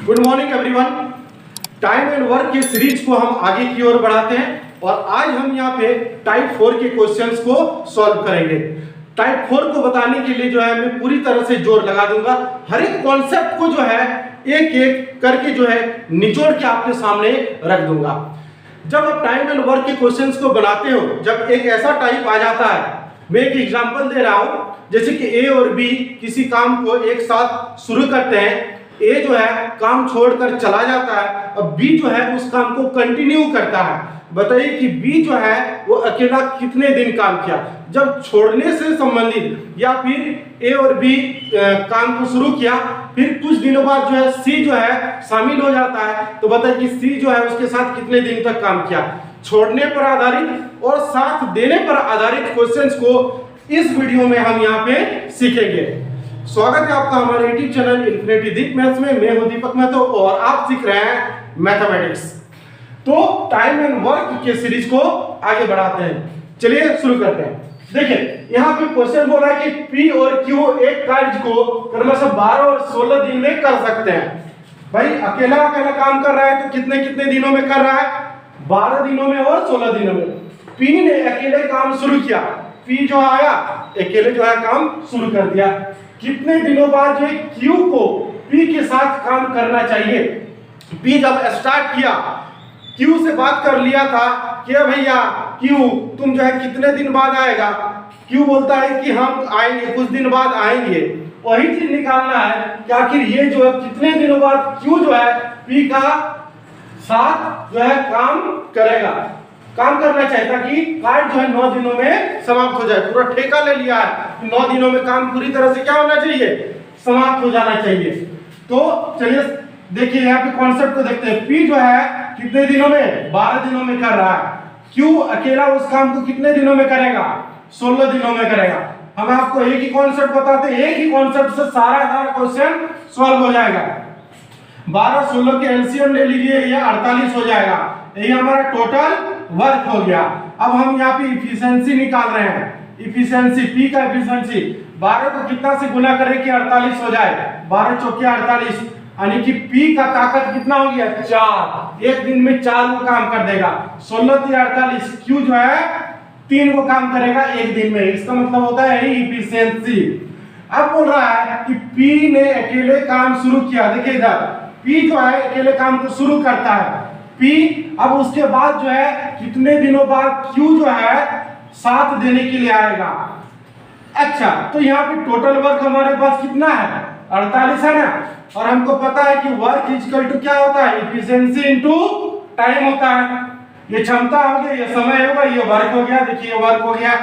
Good morning everyone. Time and work की series को हम आगे की ओर बढ़ाते हैं और आज हम यहाँ पे टाइप 4 के क्वेश्चंस को सॉल्व करेंगे। टाइप 4 को बताने के लिए जो है मैं पूरी तरह से जोर लगा दूंगा। हर एक कॉन्सेप्ट को जो है एक एक करके जो है निचोड़ के आपके सामने रख दूंगा। जब आप टाइम एंड वर्क के क्वेश्चंस को बनाते हो, जब एक ऐसा टाइप आ जाता है, मैं एक एग्जांपल दे रहा हूं, जैसे कि ए और बी किसी काम को एक साथ शुरू करते हैं। ए जो है काम छोड़कर चला जाता है और बी जो है उस काम को कंटिन्यू करता है। बताइए कि बी जो है वो अकेला कितने दिन काम किया। जब छोड़ने से संबंधित या फिर ए और बी काम को शुरू किया, फिर कुछ दिनों बाद जो है सी जो है शामिल हो जाता है, तो बताइए कि सी जो है उसके साथ कितने दिन तक काम किया। छोड़ने पर आधारित और साथ देने पर आधारित क्वेश्चंस को इस वीडियो में हम यहाँ पे सीखेंगे। स्वागत है आपका हमारे YouTube चैनल इन्फिनिटी दीप मैथ्स में। मैं हूं दीपक महतो और आप सीख रहे हैं मैथमेटिक्स। तो टाइम एंड वर्क के सीरीज को आगे बढ़ाते हैं। चलिए शुरू करते हैं। देखिए यहाँ पे क्वेश्चन बोला है कि P और Q एक कार्य को क्रमशः 12 और 16 दिन में कर सकते हैं। भाई अकेला अकेला काम कर रहा है तो कितने कितने दिनों में कर रहा है? 12 दिनों में और 16 दिनों में। P ने अकेले काम शुरू किया, P जो आया अकेले जो है काम शुरू कर दिया। कितने दिनों बाद जो है Q को P के साथ काम करना चाहिए? P जब स्टार्ट किया, Q से बात कर लिया था कि भैया Q तुम जो है कितने दिन बाद आएगा। Q बोलता है कि हम आएंगे, कुछ दिन बाद आएंगे। वही चीज निकालना है कि आखिर ये जो है कितने दिनों बाद Q जो है P का साथ जो है काम करेगा, काम करना चाहिए, ताकि कार्य जो है 9 दिनों में समाप्त हो जाए। पूरा ठेका ले लिया है, 9 दिनों में काम पूरी तरह से क्या होना चाहिए? समाप्त हो जाना चाहिए। तो चलिए देखिए यहाँ पे कॉन्सेप्ट को देखते हैं। P जो है कितने दिनों में? 12 दिनों में कर रहा है। Q अकेला उस काम को कितने दिनों में करेगा? 16 दिनों में करेगा। हम आपको एक ही कॉन्सेप्ट बताते हैं, एक ही कॉन्सेप्ट से सारा क्वेश्चन सॉल्व हो जाएगा। 12 16 के एलसीएम ले लीजिए, ये 48 हो जाएगा। यही हमारा टोटल वर्क हो गया। अब हम यहाँ पे इफिशिएंसी निकाल रहे हैं। इफिशिएंसी P का इफिशिएंसी 12 को कितना से गुना करें कि 48 हो जाए? 12 चौके 48, यानी कि P का ताकत कितना हो गया? 4। एक दिन में 4 को काम कर देगा। 16 3 48, Q जो है 3 को काम करेगा एक दिन में। इसका मतलब होता है इफिशिएंसी। अब बोल रहा है कि P ने अकेले काम शुरू किया। देखिए इधर P जो है अकेले काम को शुरू करता है। P अब उसके बाद जो है कितने दिनों बाद Q जो है साथ देने के लिए आएगा। अच्छा, तो यहाँ पे टोटल वर्क हमारे पास कितना है? 48 है ना। और हमको पता है कि वर्क इक्वल टू क्या होता है? इफिशिएंसी इनटू टाइम होता है। ये क्षमता हो गई, ये समय होगा, ये वर्क हो गया। देखिए वर्क हो गया।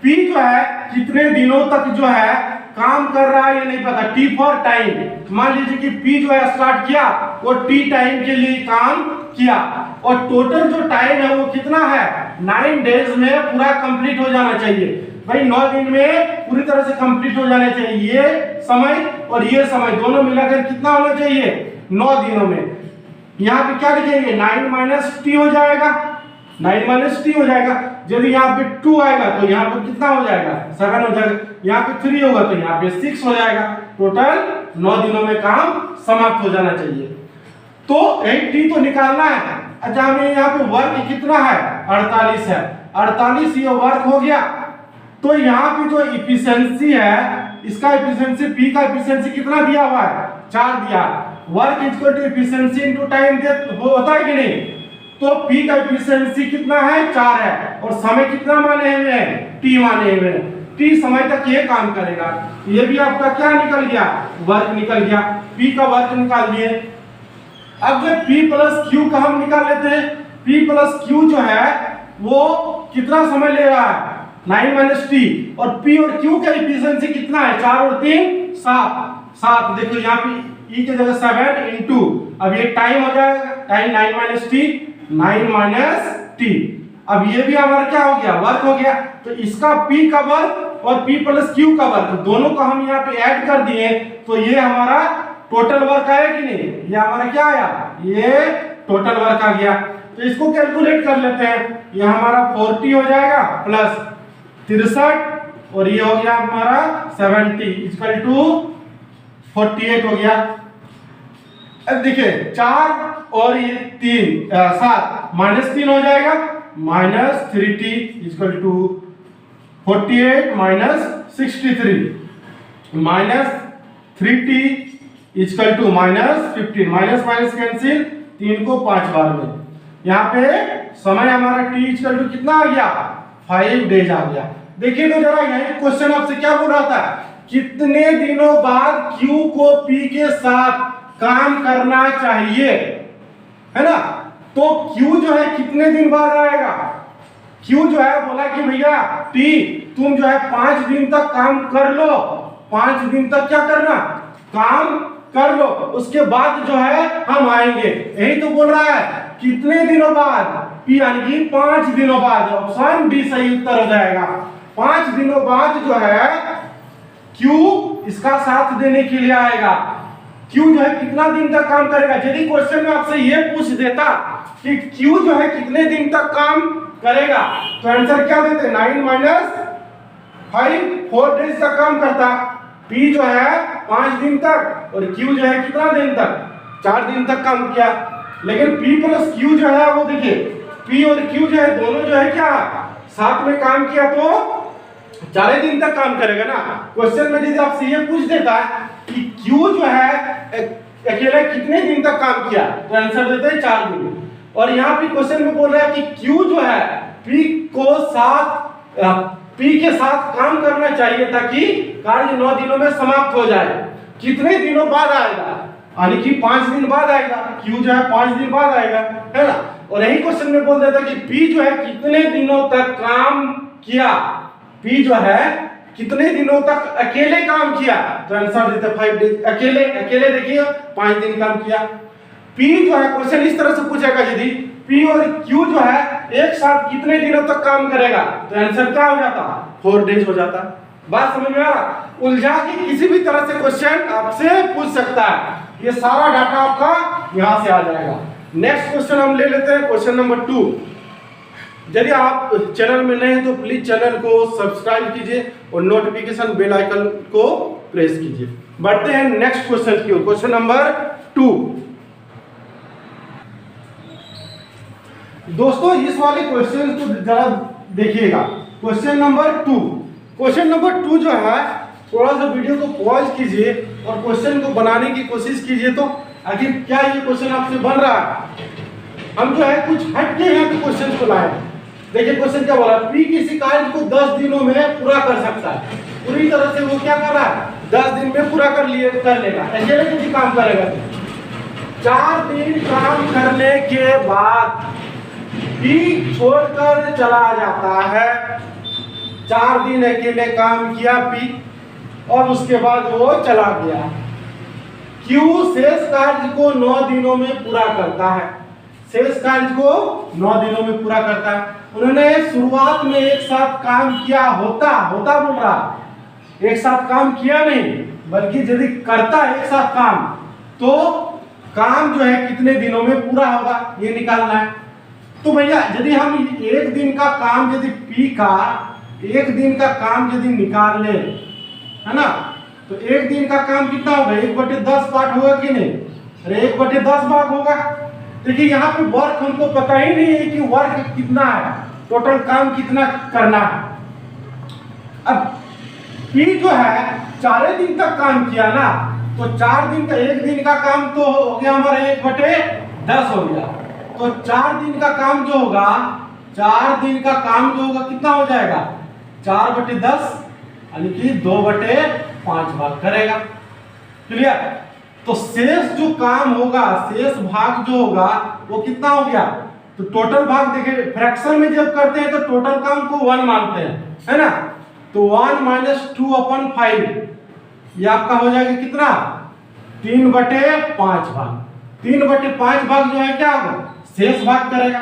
P जो है कितने दिनों तक जो है काम कर रहा है ये नहीं पता। T for time. मान लीजिए कि P जो है स्टार्ट किया, वो T टाइम के लिए काम किया और टोटल जो टाइम है वो कितना है? 9 डेज में पूरा कंप्लीट हो जाना चाहिए। भाई 9 दिन में पूरी तरह से कंप्लीट हो जाना चाहिए। ये समय और ये समय दोनों मिलाकर कितना होना चाहिए? 9 दिनों में। यहाँ पे क्या लिखेंगे? 9 - T हो जाएगा। 9 - T हो जाएगा। यदि यहाँ पे 2 आएगा तो यहाँ पे कितना हो जाएगा? 7 हो जाएगा। यहाँ पे 3 होगा तो यहाँ पे 6 हो जाएगा। टोटल 9 दिनों में काम समाप्त हो जाना चाहिए। तो 8T तो निकालना है। अच्छा, हमें यहाँ पे वर्क कितना है? 48 है। 48 ये वर्क हो गया। तो यहाँ पे जो इफिशिएंसी है, इसका इफिशिएंसी P का इफिशिएंसी कितना दिया हुआ है? 4 दिया। Work equal to efficiency into time होता है कि नहीं? तो P का इफिशिएंसी कितना है? 4 है। और समय कितना माने हुए हैं? T माने हुए हैं। T समय तक ये काम करेगा। ये भी आपका क्या निकल गया? वर्क निकल गया। P का वर्क निकाल दिए। अब जो P प्लस Q का हम निकाल लेते हैं। P प्लस Q जो है वो कितना समय ले रहा है? 9 - T। और P और Q का इफिशिएंसी कितना है? 4 और 3 7। देखो यहाँ पे E की जगह 7 इंटू, अब ये टाइम हो जाएगा। Time 9 - T, 9 - T। अब ये भी हमारा क्या हो गया? वर्क हो गया। तो इसका P का वर्क और P प्लस Q का वर्क दोनों को हम यहाँ पे ऐड कर दिए, तो ये हमारा टोटल वर्क आया कि नहीं? ये हमारा क्या आया? ये टोटल वर्क आ गया। तो इसको कैलकुलेट कर लेते हैं। ये हमारा 40 हो जाएगा प्लस 63 और ये हो गया हमारा 70 इक्वल टू 48 हो गया। अब देखिए 4 और ये 3 7 -3 हो जाएगा, -3t equal to 48 -63 -3t equal to -15 minus minus cancel 3 को 5 बार में। यहाँ पे समय हमारा t इक्वल टू कितना आ गया 5 डेज आ गया। देखिए तो जरा यही क्वेश्चन आपसे क्या बोल रहा था, कितने दिनों बाद Q को P के साथ काम करना चाहिए, है ना। तो Q जो है कितने दिन बाद आएगा, Q जो है बोला कि भैया P तुम जो है 5 दिन तक काम कर लो, 5 दिन तक क्या करना काम कर लो, उसके बाद जो है हम आएंगे। यही तो बोल रहा है कितने दिनों बाद, P यानी कि 5 दिनों बाद। ऑप्शन डी सही उत्तर हो जाएगा। 5 दिनों बाद जो है Q इसका साथ देने के लिए आएगा। Q जो है कितना दिन तक काम करेगा। यदि क्वेश्चन में आपसे ये पूछ देता कि Q जो है कितने दिन तक काम करेगा तो आंसर क्या देते 9 - 5 4 डेज तक काम करता। P जो है 5 दिन तक और Q जो है कितना दिन तक 4 दिन तक काम किया। लेकिन P प्लस Q जो है वो देखिए P और Q जो है दोनों जो है क्या साथ में काम किया तो 4 दिन तक काम करेगा ना। क्वेश्चन में यदि आपसे ये पूछ देता है कि Q जो है अकेले कितने दिन तक काम किया तो आंसर देते हैं 4 दिन। और यहाँ पे क्वेश्चन में बोल रहा है कि Q जो है P के साथ काम करना चाहिए ताकि कार्य 9 दिनों में समाप्त हो जाए। कितने दिनों बाद आएगा, यानी कि 5 दिन बाद आएगा। Q जो है 5 दिन बाद आएगा, है ना। और यही क्वेश्चन में बोल देता कि P जो है कितने दिनों तक काम किया, P जो है कितने दिनों तक अकेले काम किया तो आंसर देते 5 डेज। अकेले देखिए 5 दिन काम किया। P जो है क्वेश्चन इस तरह से पूछेगा यदि P और Q जो है एक साथ कितने दिनों तक काम करेगा तो आंसर क्या हो जाता 4 डेज हो जाता। बात समझ में आ रहा। उलझा के किसी भी तरह से क्वेश्चन आपसे पूछ सकता है। ये सारा डाटा आपका यहां से आ जाएगा। नेक्स्ट क्वेश्चन हम ले लेते हैं, क्वेश्चन नंबर 2। यदि आप चैनल में नए हैं तो प्लीज चैनल को सब्सक्राइब कीजिए और नोटिफिकेशन बेल आइकन को प्रेस कीजिए। बढ़ते हैं नेक्स्ट क्वेश्चन की ओर। Question number 2। दोस्तों इस वाले क्वेश्चन को जरा देखिएगा। Question number 2। क्वेश्चन नंबर 2 जो है थोड़ा सा वीडियो को पॉज कीजिए और क्वेश्चन को बनाने की कोशिश कीजिए तो आखिर क्या ये क्वेश्चन आपसे बन रहा है। हम जो है कुछ हटके यहाँ पे क्वेश्चन को लाए। देखिए क्वेश्चन क्या बोला, P किसी कार्य को 10 दिनों में पूरा कर सकता है। पूरी तरह से वो क्या कर रहा है 10 दिन में पूरा कर लेगा। अकेले किसी काम करेगा 4 दिन काम करने के बाद P छोड़कर चला जाता है। 4 दिन अकेले काम किया P और उसके बाद वो चला गया। Q शेष कार्य को 9 दिनों में पूरा करता है। शेष कार्य को 9 दिनों में पूरा करता है। उन्होंने शुरुआत में एक साथ काम किया होता बोल रहा, एक साथ काम किया नहीं बल्कि यदि करता एक साथ काम तो काम जो है कितने दिनों में पूरा होगा ये निकालना है। तो भैया यदि हम एक दिन का काम यदि P का एक दिन का काम यदि निकाल ले, है ना, तो एक दिन का काम कितना होगा 1/10 पार्ट होगा कि नहीं। अरे 1/10 भाग होगा। देखिए यहाँ पे वर्क हमको पता ही नहीं है कि वर्क कितना है, टोटल काम कितना करना है। अब P जो है 4 दिन तक काम किया ना, तो 4 दिन का एक दिन का काम तो हो गया हमारा 1/10 हो गया। तो 4 दिन का काम जो होगा 4 दिन का काम जो होगा कितना हो जाएगा 4/10 यानी कि 2/5 भाग करेगा। क्लियर। तो शेष जो काम होगा शेष भाग जो होगा वो कितना हो गया। तो टोटल भाग देखिए फ्रैक्शन में जब करते हैं तो टोटल काम को 1 मानते हैं, है ना। तो 1 - 2/5 ये आपका हो जाएगा कितना 3/5 भाग। 3/5 भाग जो है क्या होगा शेष भाग करेगा।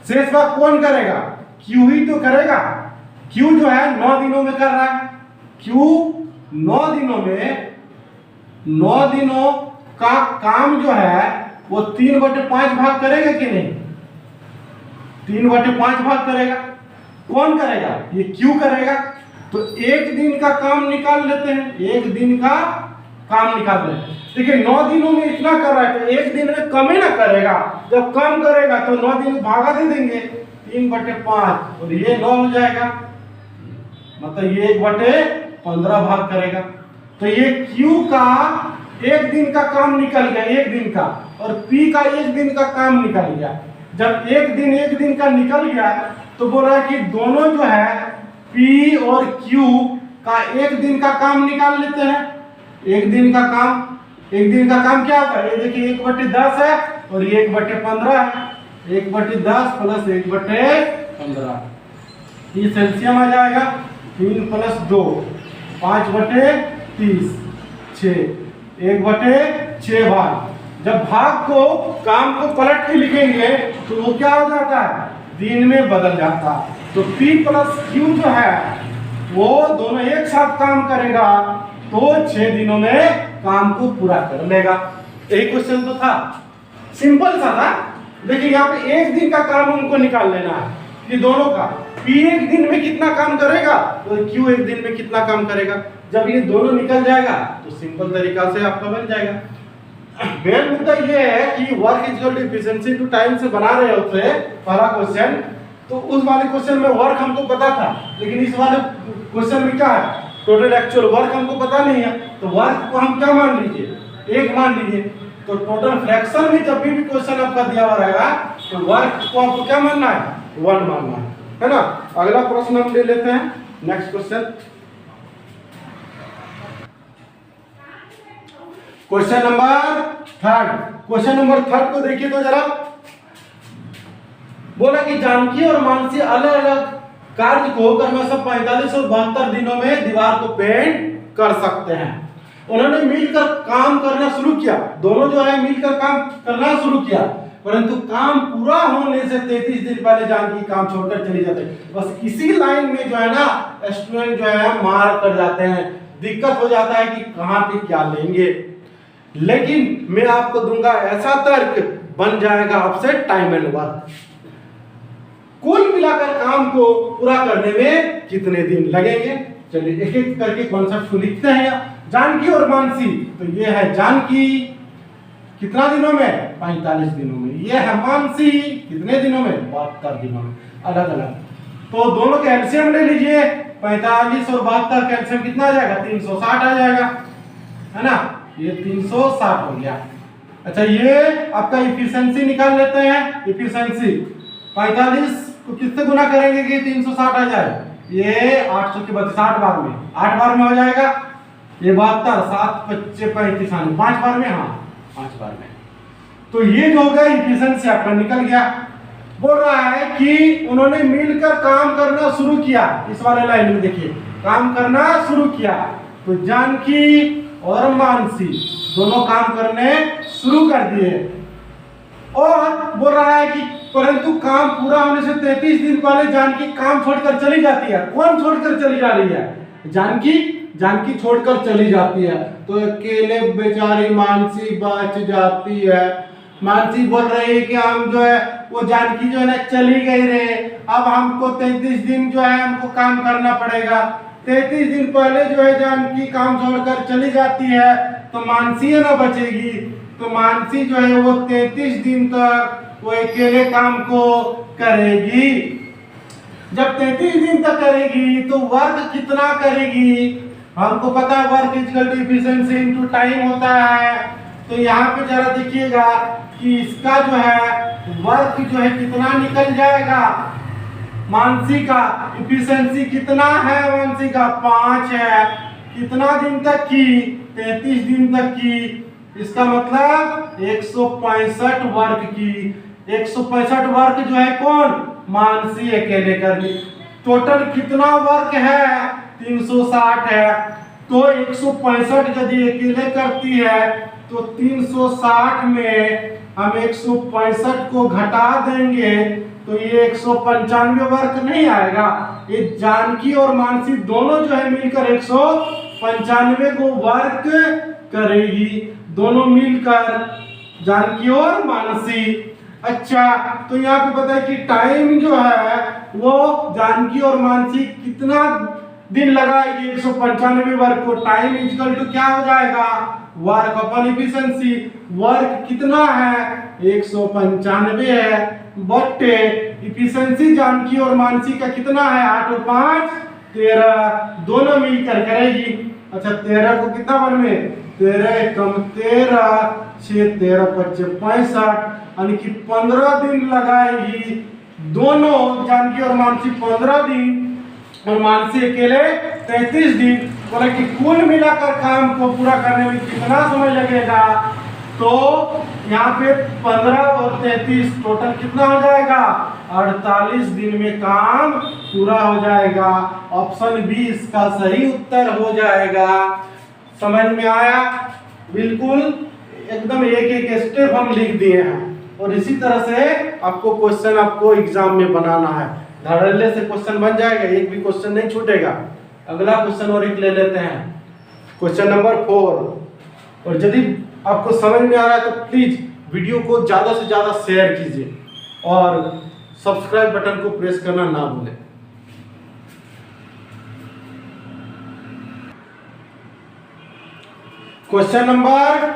शेष भाग कौन करेगा Q ही तो करेगा। Q जो है 9 दिनों में कर रहा है। Q 9 दिनों का काम जो है वो 3/5 भाग करेगा कि नहीं 3/5 भाग करेगा। कौन करेगा ये Q करेगा। तो एक दिन का काम निकाल लेते हैं। एक दिन का काम निकाल रहे हैं। देखिए 9 दिनों में इतना कर रहा है तो एक दिन में कम ही ना करेगा, जब कम करेगा तो 9 दिन भागा दे देंगे 3/5 और ये 9 हो जाएगा, मतलब ये 1/15 भाग करेगा। तो ये Q का एक दिन का काम निकल गया, एक दिन का, और P का एक दिन का काम निकल गया। जब एक दिन का निकल गया तो बोल रहा है कि दोनों जो है P और Q का एक दिन का काम निकाल लेते हैं। एक दिन का काम क्या होगा, ये देखिए 1/10 है और ये 1/15 है, 1/10 प्लस 1/15, ये सेल्सियम आ जाएगा 3 + 2 5/30 6, 1/6 भाग। जब भाग को काम को पलट के लिखेंगे तो वो क्या हो जाता है, दिन में बदल जाता है। तो P + Q जो है वो दोनों एक साथ काम करेगा तो 6 दिनों में काम को पूरा कर लेगा। यही क्वेश्चन तो था, सिंपल सा था। देखिए यहाँ पे एक दिन का काम हमको निकाल लेना है, ये दोनों का P एक दिन में कितना काम करेगा और Q एक दिन में कितना काम करेगा। जब ये दोनों निकल जाएगा तो सिंपल तरीका से आपका बन जाएगा। मेन मुद्दा ये है कि work equal to efficiency to time से बना रहे होते पहला क्वेश्चन, तो उस वाले क्वेश्चन में वर्क हमको पता था, लेकिन इस वाले क्वेश्चन में क्या है, टोटल एक्चुअल वर्क हमको पता नहीं है। तो वर्क को हम क्या मान लीजिए, 1 मान लीजिए। तो टोटल फ्रैक्शन में जब भी क्वेश्चन आपका दिया हुआ रहेगा तो वर्क को आपको क्या मानना है, 1 मानना है ना। अगला प्रश्न हम ले लेते हैं, next question, question number 3। Question number 3 को देखिए तो जरा, बोला कि जानकी और मानसी अलग अलग कार्य को क्रमशः 45 और 72 दिनों में दीवार को पेंट कर सकते हैं। उन्होंने मिलकर काम करना शुरू किया, दोनों जो है मिलकर काम करना शुरू किया, परंतु काम पूरा होने से 33 दिन पहले जानकी काम छोड़कर चली जाती है। बस इसी लाइन में जो है ना स्टूडेंट जो है मार कर जाते हैं, दिक्कत हो जाता है कि कहां पे क्या लेंगे। लेकिन मैं आपको दूंगा ऐसा तर्क, बन जाएगा आपसे टाइम एंड वर्क। कुल मिलाकर काम को पूरा करने में कितने दिन लगेंगे, चलिए एक एक करके कॉन्सेप्ट को लिखते हैं। जानकी और मानसी, तो ये है जानकी कितना दिनों में, 45 दिनों में। ये है मानसी कितने दिनों में, 72 दिनों में, अलग अलग। तो दोनों का एलसीएम ले लीजिए, 45 और 72 का एलसीएम कितना आ जाएगा, 360 आ जाएगा, है ना। ये 360 हो गया। अच्छा ये आपका इफिशिएंसी निकाल लेते हैं। इफिशिएंसी 45 को किससे गुना करेंगे कि 360 आ जाए, ये 800 के 60 बार में, 8 बार में हो जाएगा। ये 72 7 25 35 5 बार में, हाँ 5 बार में। तो ये जो होगा इफिशिएंसी आपका निकल गया। बोल रहा है कि उन्होंने मिलकर काम करना शुरू किया, इस वाले लाइन में देखिए काम करना शुरू किया। तो जानकी और मानसी दोनों काम करने शुरू कर दिए, और बोल रहा है कि परंतु काम पूरा होने से 33 दिन पहले जानकी काम छोड़कर चली जाती है। कौन छोड़कर चली जा रही है, जानकी छोड़कर चली जाती है। तो अकेले बेचारी मानसी बच जाती है। मानसी बोल रही है कि हम जो है वो जानकी जो है ना चली गई रे, अब हमको 33 दिन जो है हमको काम करना पड़ेगा। 33 दिन पहले जो है जानकी काम छोड़कर चली जाती है तो मानसी है ना बचेगी। तो मानसी जो है वो 33 दिन तक वो अकेले काम को करेगी। जब 33 दिन तक करेगी तो वर्क कितना करेगी, हमको पता है work equal to efficiency into time होता है। तो यहाँ पे जरा देखिएगा कि इसका जो है वर्क जो है कितना निकल जाएगा। मानसी का एफिशिएंसी कितना है, मानसी का 5 है। कितना दिन तक की, 33 दिन तक की। इसका मतलब 165 वर्क की। 165 वर्क जो है कौन, मानसी अकेले करनी। टोटल कितना वर्क है, 360 है। तो 165 यदि अकेले करती है तो 360 में हम 165 को घटा देंगे तो ये 195 वर्क नहीं आएगा। ये जानकी और मानसी दोनों जो है मिलकर 195 को वर्क करेगी, दोनों मिलकर जानकी और मानसी। अच्छा तो यहाँ पे पता है कि टाइम जो है वो जानकी और मानसी कितना दिन लगाएगी 195 वर्क को। टाइम इक्वल टू क्या हो जाएगा, वर्क अपॉन इफिशिएंसी। वर्क कितना है 195 है, बटे इफिशिएंसी जानकी और मानसी का कितना है 8 और 5 13, दोनों मिलकर करेगी। अच्छा 13 को कितना बार में 13 कम 13 6 13 5 65, यानी कि 15 दिन लगाएगी दोनों जानकी और मानसी 15 दिन और मानसी अकेले 33 दिन। बोला कि कुल मिलाकर काम को पूरा करने में कितना समय लगेगा, तो यहाँ पे 15 और 33 टोटल कितना हो जाएगा 48 दिन में काम पूरा हो जाएगा। ऑप्शन बी इसका सही उत्तर हो जाएगा। समझ में आया, बिल्कुल एकदम एक एक स्टेप हम लिख दिए हैं और इसी तरह से आपको क्वेश्चन आपको एग्जाम में बनाना है। धड़ल्ले से क्वेश्चन बन जाएगा, एक भी क्वेश्चन नहीं छूटेगा। अगला क्वेश्चन और एक ले लेते हैं, क्वेश्चन नंबर 4। और यदि आपको समझ में आ रहा है तो प्लीज वीडियो को ज्यादा से ज्यादा शेयर कीजिए और सब्सक्राइब बटन को प्रेस करना ना भूलें। क्वेश्चन नंबर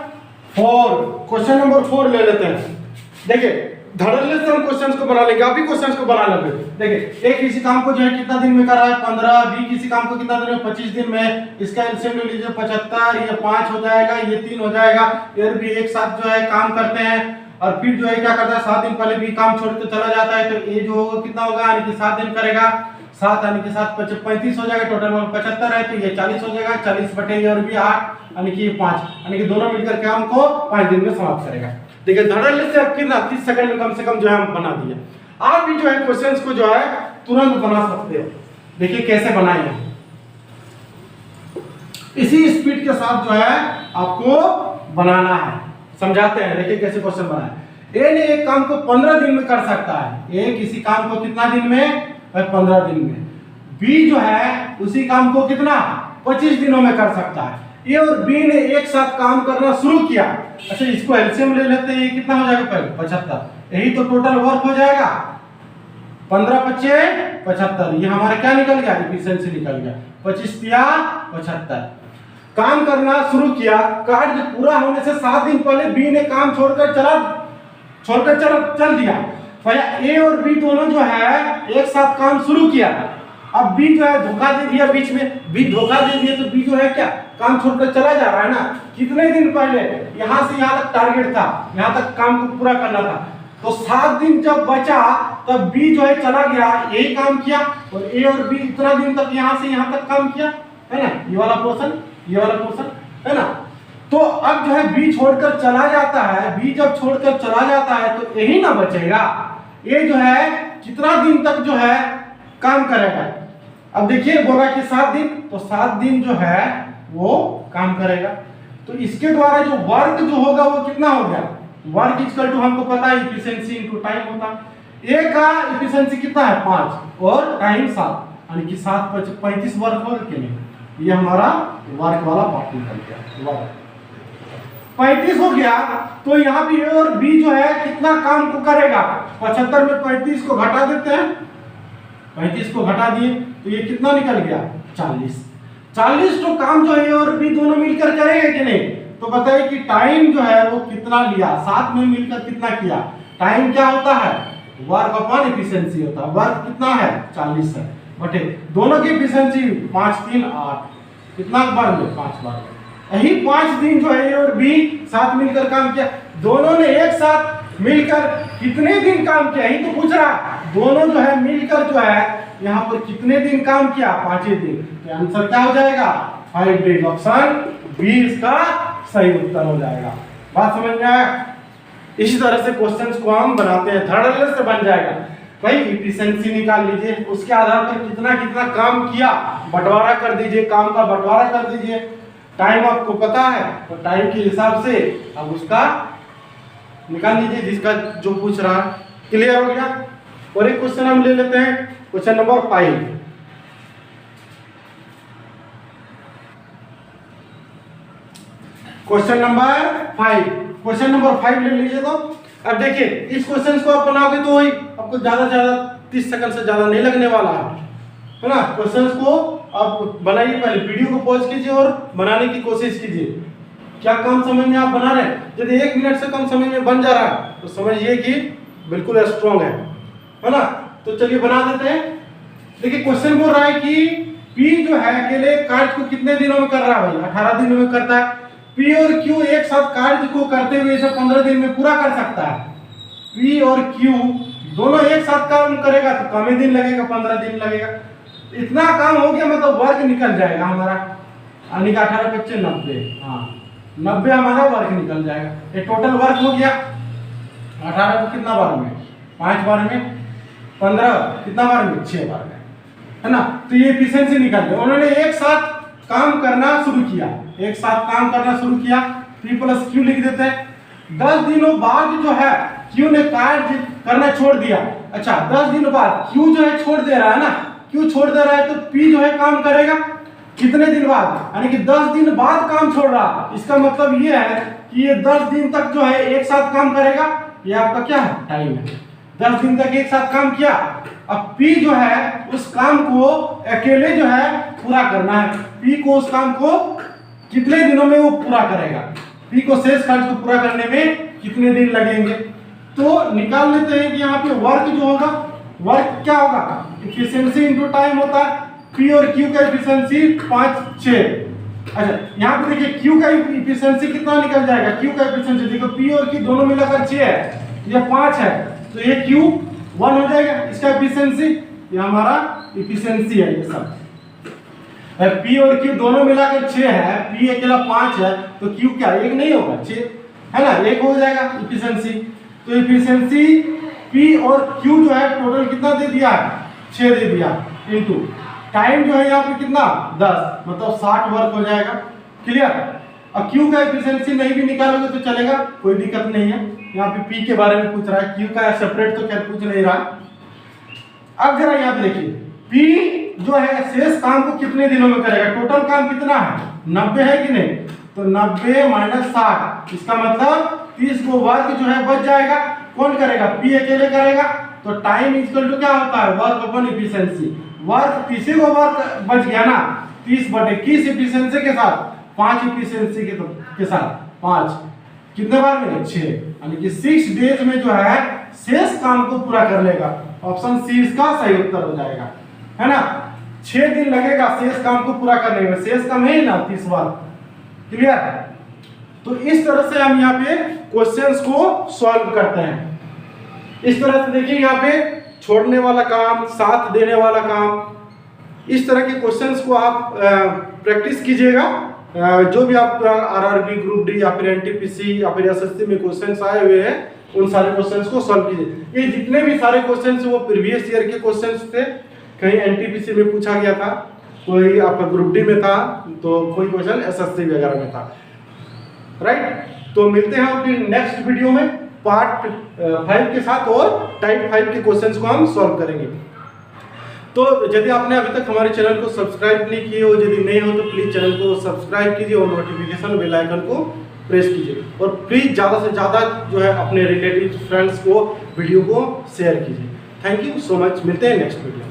4 ले लेते हैं। देखिए धड़ल्ले से हम क्वेश्चंस को बना लेंगे, आप भी क्वेश्चंस को बना लेंगे। देखिए एक किसी काम को जो है कितना दिन में कर रहा है 15, बी किसी काम को कितना दिन में 25 दिन में। इसका एलसीएम ले लीजिए 75, ये 5 हो जाएगा, ये 3 हो जाएगा। ये भी एक साथ जो है काम करते हैं और फिर जो है क्या करता है 7 दिन पहले भी काम छोड़ के चला जाता है, तो ये जो होगा कितना होगा यानी कि 7 दिन करेगा, 7 यानी कि 7 35 हो जाएगा। टोटल 75 है तो ये 40 हो जाएगा, 40 बटे और भी 8 यानी कि 5, यानी कि दोनों मिलकर काम को 5 दिन में समाप्त करेगा। देखिए धड़ल्ले से कितना 30 सेकंड में कम से कम जो है हम बना दिए। आप भी जो है क्वेश्चंस को जो है तुरंत बना सकते हो। देखिए कैसे बनाएंगे, इसी स्पीड के साथ जो है आपको बनाना है, समझाते हैं। देखिए कैसे क्वेश्चन बनाए। ए ने एक काम को 15 दिन में कर सकता है, ए किसी काम को कितना दिन में 15 दिन में। बी जो है उसी काम को कितना 25 दिनों में कर सकता है। ए और बी ने एक साथ काम करना शुरू किया। अच्छा इसको एलसीएम ले लेते हैं, ये कितना हो जाएगा पहले 75, यही तो टोटल वर्क हो जाएगा 15 25 75। ये हमारा क्या निकल गया एफिशिएंसी निकल गया 25 या 75। काम करना शुरू किया, कार्य पूरा होने से 7 दिन पहले बी ने काम छोड़कर चल दिया। ए और बी दोनों जो है एक साथ काम शुरू किया। अब बी जो है धोखा दे दिया, बीच में बी धोखा दे दिया तो बी जो है क्या काम छोड़कर चला जा रहा है ना। कितने दिन पहले यहां से यहां तक टारगेट था, यहां तक काम को पूरा करना था, तो 7 दिन जब बचा तब बी जो है चला गया, यही काम किया और ए और बी इतना दिन तक यहां से यहां तक काम किया है ना। ये वाला पोर्शन है ना। तो अब जो है बी छोड़कर चला जाता है, बी जब छोड़कर चला जाता है तो यही ना बचेगा। ये जो है कितना दिन तक जो है काम करेगा। अब देखिए बोला कि 7 दिन, तो 7 दिन जो है वो काम करेगा। तो इसके द्वारा जो वर्क जो होगा वो कितना हो गया, वर्क इक्वल टू हमको पता है इफिशिएंसी इनटू टाइम होता है। ए का इफिशिएंसी कितना है 5 और टाइम 7, यानी कि 7 35 वर्क हो के नहीं। ये हमारा वर्क वाला पार्ट निकल गया, वर्क 35 हो गया। तो यहाँ पे ए और बी जो है कितना काम को करेगा, 75 में 35 को घटा देते हैं, 35 को घटा दिए तो ये कितना निकल गया 40 तो काम जो है और बी दोनों मिलकर करेंगे कि नहीं। तो बताइए कि टाइम जो है वो कितना लिया, साथ में मिलकर कितना किया। टाइम क्या होता है वर्क अपॉन एफिशिएंसी होता है। वर्क कितना है 40 है, बटे दोनों की एफिशिएंसी 5 3 8, कितना बार में 5 बार। यही 5 दिन जो है और बी साथ मिलकर काम किया। दोनों ने एक साथ मिलकर कितने दिन काम किया, यही तो पूछ रहा है। दोनों जो है मिलकर जो है यहाँ पर कितने दिन काम किया 5 दिन। तो आंसर क्या हो जाएगा 5 डेज। ऑप्शन बी इसका सही उत्तर हो जाएगा। बात समझ में आया। इसी तरह से क्वेश्चंस को हम बनाते हैं, धड़ल्ले से बन जाएगा। भाई इफिशिएंसी निकाल लीजिए, उसके आधार पर कितना कितना काम किया बंटवारा कर दीजिए, काम का बंटवारा कर दीजिए। टाइम आपको पता है तो टाइम के हिसाब से अब उसका निकाल लीजिए जिसका जो पूछ रहा है। क्लियर हो गया। और एक क्वेश्चन हम ले लेते हैं, क्वेश्चन नंबर 5। क्वेश्चन नंबर 5 ले लीजिए। तो अब देखिए इस क्वेश्चन को आप बनाओगे तो आपको ज्यादा से ज्यादा 30 सेकंड से ज्यादा नहीं लगने वाला है। है ना। क्वेश्चंस को आप बनाइए, पहले वीडियो को पॉज कीजिए और बनाने की कोशिश कीजिए। क्या कम समय में आप बना रहे हैं? यदि 1 मिनट से कम समय में बन जा रहा है तो समझिए कि बिल्कुल स्ट्रॉन्ग है ना। तो चलिए बना देते हैं। देखिए क्वेश्चन बोल रहा है कि P जो है अकेले कार्य को कितने दिनों में कर रहा है भाई? 18 दिनों में करता है। P और Q एक साथ कार्य को करते हुए इसे 15 दिन में पूरा कर सकता है। P और Q दोनों एक साथ काम करेगा तो कम ही दिन लगेगा, 15 दिन लगेगा। इतना काम हो गया मतलब वर्क निकल जाएगा हमारा। यानी कि 18 बच्चे 90, हाँ 90 हमारा वर्क निकल जाएगा। ये टोटल वर्क हो गया। 18 को कितना बार में? 5 बार में। 15 कितना बार में? 6 बार में, है ना। तो ये एफिशिएंसी निकल गया। उन्होंने एक साथ काम करना शुरू किया, एक साथ काम करना शुरू किया। P प्लस Q लिख देते हैं। 10 दिनों बाद जो है Q ने कार्य करना छोड़ दिया। अच्छा 10 दिन बाद Q जो है छोड़ दे रहा है ना, Q छोड़ दे रहा है तो P जो है काम करेगा कितने दिन बाद? यानी कि 10 दिन बाद काम छोड़ रहा। इसका मतलब ये है कि ये 10 दिन तक जो है एक साथ काम करेगा। ये आपका क्या है? टाइम है। 10 दिन तक एक साथ काम किया। अब P जो है उस काम को अकेले जो है पूरा करना है। P को उस काम को कितने दिनों में वो पूरा करेगा? P को शेष कार्य को पूरा करने में कितने दिन लगेंगे? तो निकाल लेते हैं कि यहाँ पे वर्क जो होगा, वर्क क्या होगा? एफिशिएंसी इनटू टाइम होता है। P और Q का एफिशिएंसी 5, 6। अच्छा यहाँ पे देखिए Q का एफिशिएंसी कितना निकल जाएगा? Q का एफिशिएंसी देखो P और Q दोनों मिलाकर 6 है, ये 5 है, तो ये Q 1 हो जाएगा। इसका एफिशिएंसी, ये हमारा एफिशिएंसी है। ये सब P और Q दोनों मिलाकर 6 है, P अकेला 5 है, तो Q क्या 1 नहीं होगा? 6 है ना, 1 हो जाएगा एफिशिएंसी। तो एफिशिएंसी P और Q जो है टोटल कितना दे दिया? 6 दे दिया। इनटू टाइम जो है यहाँ पे कितना? 10, मतलब 60 वर्क हो जाएगा। क्लियर। अब Q का एफिशिएंसी नहीं भी निकालोगे तो चलेगा, कोई दिक्कत नहीं है। यहाँ पे P के बारे में पूछ रहा है, Q का सेपरेट तो क्या पूछ नहीं रहा। अब जरा यहाँ पे देखिए P जो है शेष काम को कितने दिनों में करेगा? टोटल काम कितना है? 90 है कि नहीं? तो 90 माइनस 60, इसका मतलब 30 को वर्क जो है बच जाएगा। कौन करेगा? P अकेले करेगा। तो टाइम इक्वल टू क्या होता है? Work upon efficiency. वर्क 30 को वर्क बच गया ना, 30 बटे किस एफिशिएंसी के साथ? 5 एफिशिएंसी के साथ 5 कितने बार में? 6, यानी कि 6 डेज में जो है शेष काम को पूरा कर लेगा। ऑप्शन सी इसका सही उत्तर हो जाएगा, है ना। 6 दिन लगेगा शेष काम को पूरा करने में। शेष काम है ना 30 बार। क्लियर। तो इस तरह से हम यहाँ पे क्वेश्चंस को सॉल्व करते हैं। इस तरह से देखिए यहाँ पे छोड़ने वाला काम, साथ देने वाला काम, इस तरह के क्वेश्चंस को आप प्रैक्टिस कीजिएगा। जो भी आप आरआरबी, ग्रुप डी या फिर एनटीपीसी या फिर एसएससी में क्वेश्चंस आए हुए हैं उन सारे क्वेश्चंस को सॉल्व कीजिए। ये जितने भी सारे क्वेश्चंस वो प्रीवियस ईयर के क्वेश्चंस थे। कहीं एनटीपीसी में पूछा गया था, कोई आपका ग्रुप डी में था, तो कोई क्वेश्चन एसएससी वगैरह में था। राइट। तो मिलते हैं अपनी नेक्स्ट वीडियो में पार्ट 5 के साथ, और टाइप 5 के क्वेश्चंस को हम सॉल्व करेंगे। तो यदि आपने अभी तक हमारे चैनल को सब्सक्राइब नहीं किए हो, यदि नहीं हो तो प्लीज चैनल को सब्सक्राइब कीजिए और नोटिफिकेशन बेल आइकन को प्रेस कीजिए। और प्लीज ज़्यादा से ज़्यादा जो है अपने रिलेटिव फ्रेंड्स को वीडियो को शेयर कीजिए। Thank you so much. मिलते हैं नेक्स्ट वीडियो में।